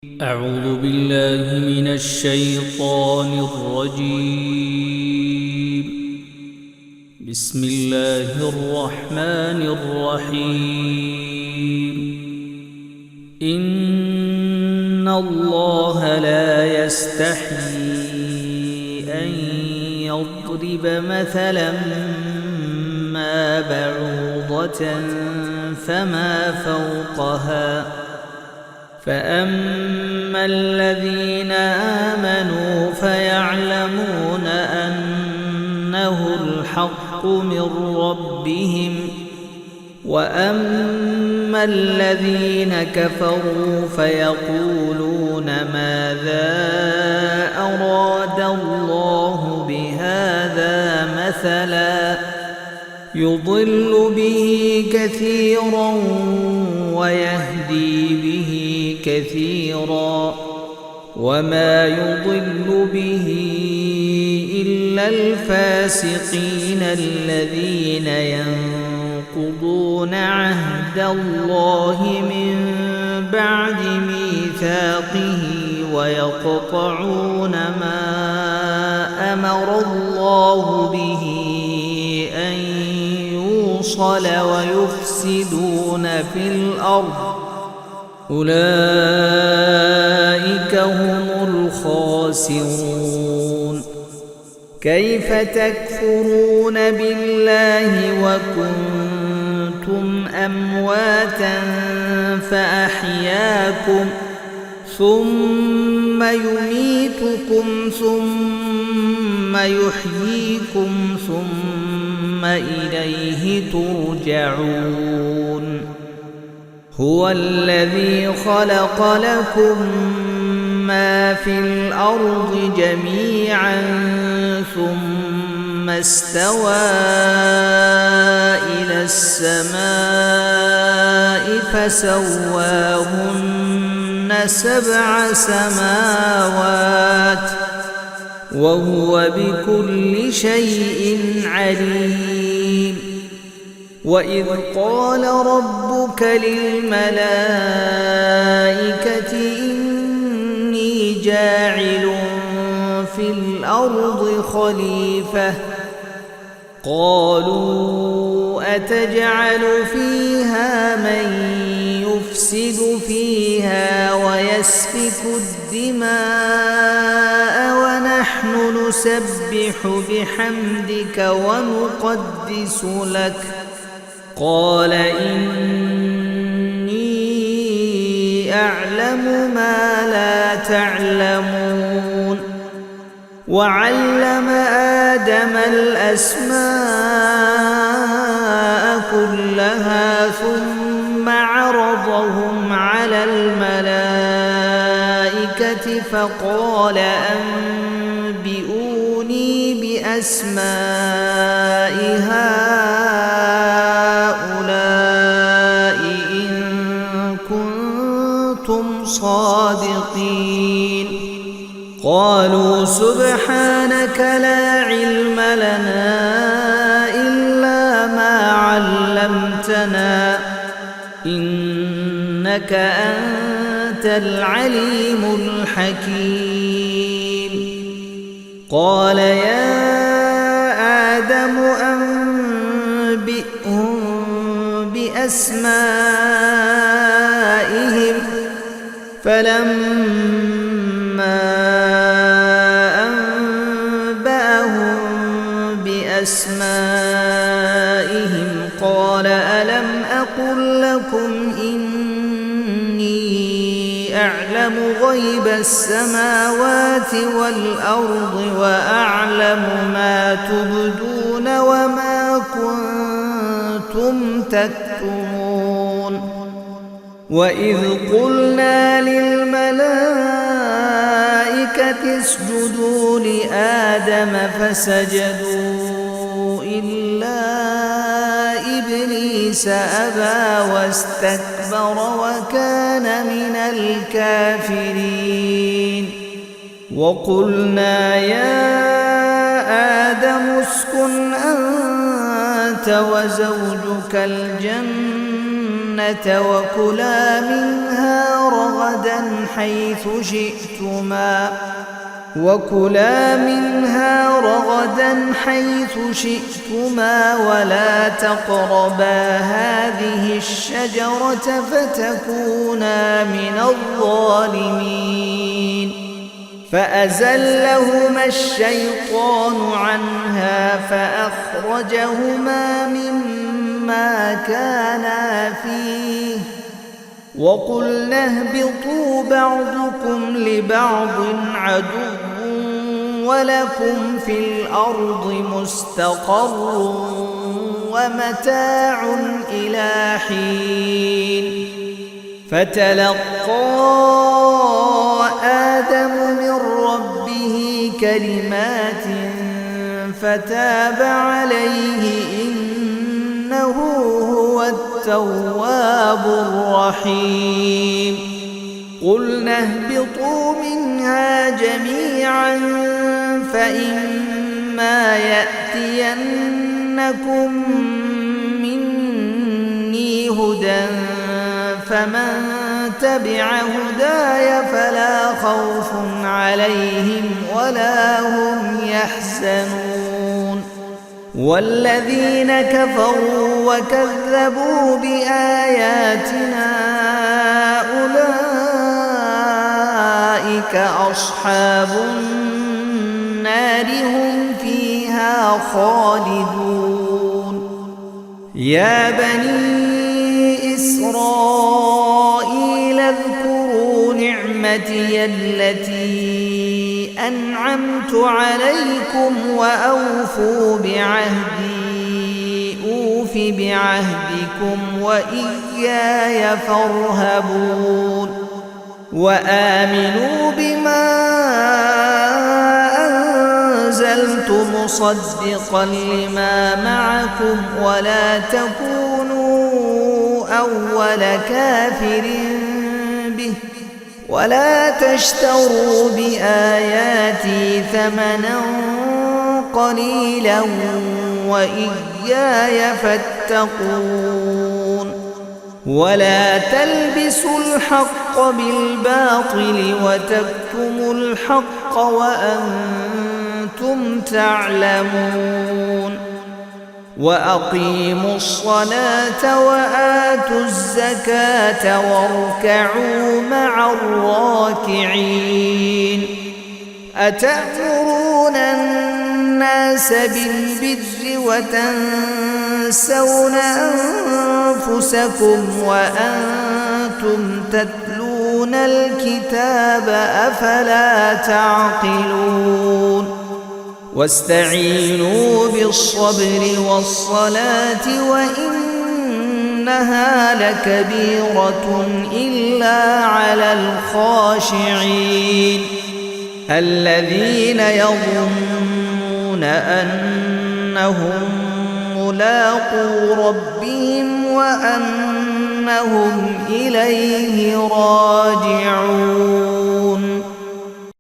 أعوذ بالله من الشيطان الرجيم. بسم الله الرحمن الرحيم. إن الله لا يستحيي أن يضرب مثلا ما بعوضة فما فوقها فأما الذين آمنوا فيعلمون أنه الحق من ربهم وأما الذين كفروا فيقولون ماذا أراد الله بهذا مثلا يضل به كثيرا ويهدي به كثيرا وما يضل به إلا الفاسقين الذين ينقضون عهد الله من بعد ميثاقه ويقطعون ما أمر الله به أن يوصل ويفسدون في الأرض أولئك هم الخاسرون. كيف تكفرون بالله وكنتم أمواتا فأحياكم ثم يميتكم ثم يحييكم ثم إليه ترجعون. هو الذي خلق لكم ما في الأرض جميعا ثم استوى إلى السماء فسواهن 7 سماوات وهو بكل شيء عليم. وإذ قال ربك للملائكة إني جاعل في الأرض خليفة قالوا أتجعل فيها من يفسد فيها ويسفك الدماء ونحن نسبح بحمدك ونقدس لك قال إني أعلم ما لا تعلمون. وعلم آدم الأسماء كلها ثم عرضهم على الملائكة فقال أنبئوني بأسماء هؤلاء إن كنتم صادقين. قالوا سبحانك لا علم لنا إلا ما علمتنا إنك أنت العليم الحكيم. قال يا آدم أنبئهم بأسمائهم فلما أنبأهم بأسمائهم قال ألم أقل لكم إني أعلم غيب السماوات والأرض وأعلم ما تبدون وما كنتم تكتمون. وإذ قلنا للملائكة اسجدوا لآدم فسجدوا إلا إبليس أبى واستكبر وكان من الكافرين. وقلنا يا آدم اسكن أنت وزوجك الجنة وكلا منها رغدا حيث شئتما ولا تقربا هذه الشجرة فتكونا من الظالمين فأزلهما الشيطان عنها فأخرجهما مما كانا فيه وقلنا اهبطوا بعضكم لبعض عدو ولكم في الأرض مستقر ومتاع إلى حين فتلقى آدم من ربه كلمات فتاب عليه إنه هو التواب الرحيم قلنا اهبطوا منها جميعا فإما يأتينكم مني هدى فمن تبع هداي فلا خوف عليهم ولا هم يحزنون والذين كفروا وكذبوا بآياتنا أولئك أصحاب النار هم فيها خالدون يا بني إسرائيل اذكروا نعمتي التي أنعمت عليكم وأوفوا بعهدي أوف بعهدكم وإياي فارهبون وآمنوا بما أنزلت مصدقا لما معكم ولا تكونوا أول كافر به ولا تشتروا بآياتي ثمنا قليلا وإياي فاتقون ولا تلبسوا الحق بالباطل وتكتموا الحق وأنتم تعلمون وأقيموا الصلاة وآتوا الزكاة واركعوا مع الراكعين أتأمرون الناس بالبر وتنسون أنفسكم وأنتم تتلون الكتاب أفلا تعقلون واستعينوا بالصبر والصلاة وإنها لكبيرة إلا على الخاشعين الذين يظنون أنهم ملاقو ربهم وأنهم إليه راجعون